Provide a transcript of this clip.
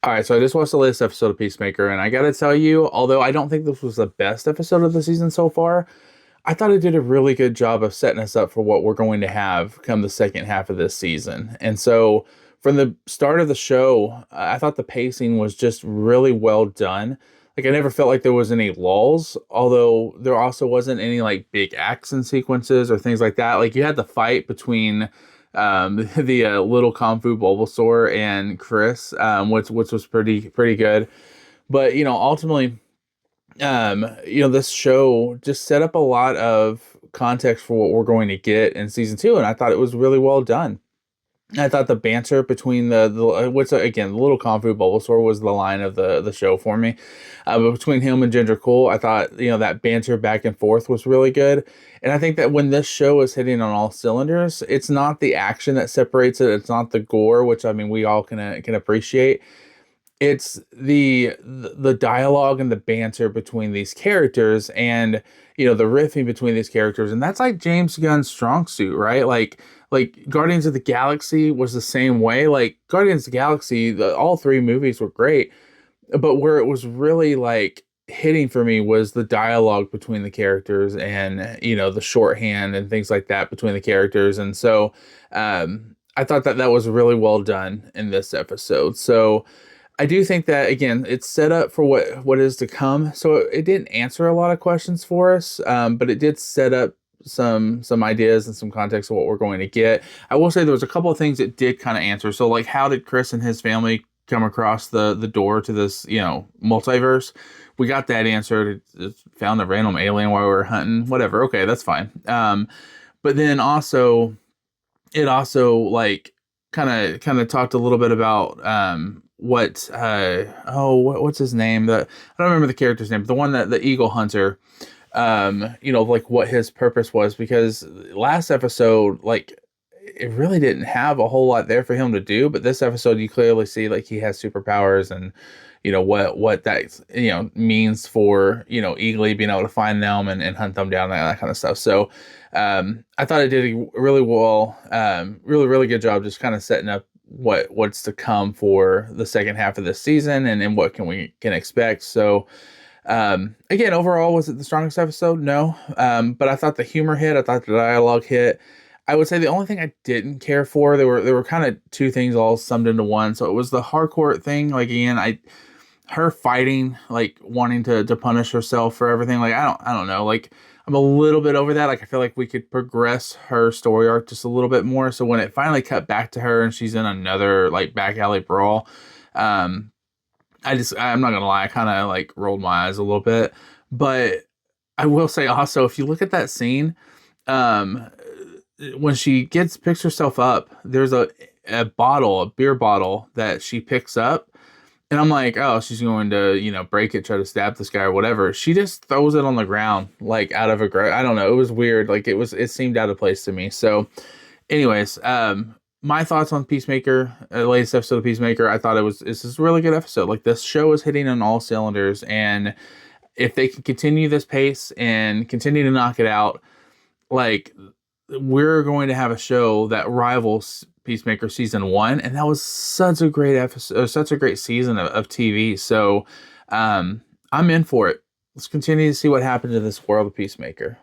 All right, so I just watched the latest episode of Peacemaker, and I gotta tell you, although I don't think this was the best episode of the season so far, I thought it did a really good job of setting us up for what we're going to have come the second half of this season. And so, from the start of the show, I thought the pacing was just really well done. Like, I never felt like there was any lulls, although there also wasn't any like big action sequences or things like that. Like, you had the fight between the little Kung Fu Bulbasaur and Chris, which was pretty good. But ultimately, this show just set up a lot of context for what we're going to get in season two, and I thought it was really well done. I thought the banter between the what's again the little Kung Fu Bulbasaur was the line of the show for me, but between him and Ginger Cool, I thought that banter back and forth was really good, and I think that when this show is hitting on all cylinders, it's not the action that separates it, it's not the gore, which I mean we all can appreciate. It's the dialogue and the banter between these characters, and the riffing between these characters, and that's like James Gunn's strong suit, right? Like Guardians of the Galaxy was the same way. Like Guardians of the Galaxy, all three movies were great, but where it was really like hitting for me was the dialogue between the characters, and the shorthand and things like that between the characters. And so I thought that that was really well done in this episode. So I do think that again, it's set up for what is to come. So it didn't answer a lot of questions for us, but it did set up some ideas and some context of what we're going to get. I will say there was a couple of things that did kind of answer. So like, how did Chris and his family come across the door to this multiverse? We got that answered. It found a random alien while we were hunting. Whatever. Okay, that's fine. But then also it also like kind of talked a little bit about what's his name, I don't remember the character's name, but the one that the eagle hunter, like what his purpose was, because last episode, like, it really didn't have a whole lot there for him to do, but this episode you clearly see like he has superpowers, and what that means for Eagly being able to find them and hunt them down, that kind of stuff. So I thought it did a really well, really good job just kind of setting up what's to come for the second half of this season, and what can expect. So again, overall, was it the strongest episode? No. But I thought the humor hit, I thought the dialogue hit. I would say the only thing I didn't care for, there were kind of two things all summed into one. So it was the hardcore thing. Like, again, her fighting, like wanting to punish herself for everything. Like, I don't know. Like, I'm a little bit over that. Like, I feel like we could progress her story arc just a little bit more. So when it finally cut back to her and she's in another like back alley brawl, um, I'm not gonna lie, I kind of like rolled my eyes a little bit. But I will say also, if you look at that scene, um, when she picks herself up, there's a beer bottle that she picks up, and I'm like, oh, she's going to, break it, try to stab this guy or whatever. She just throws it on the ground, like out of I don't know. It was weird. Like, it seemed out of place to me. So anyways, my thoughts on Peacemaker, the latest episode of Peacemaker, I thought this is a really good episode. Like, this show is hitting on all cylinders, and if they can continue this pace and continue to knock it out, like, we're going to have a show that rivals Peacemaker season one, and that was such a great episode, such a great season of TV. So I'm in for it. Let's continue to see what happens in this world of Peacemaker.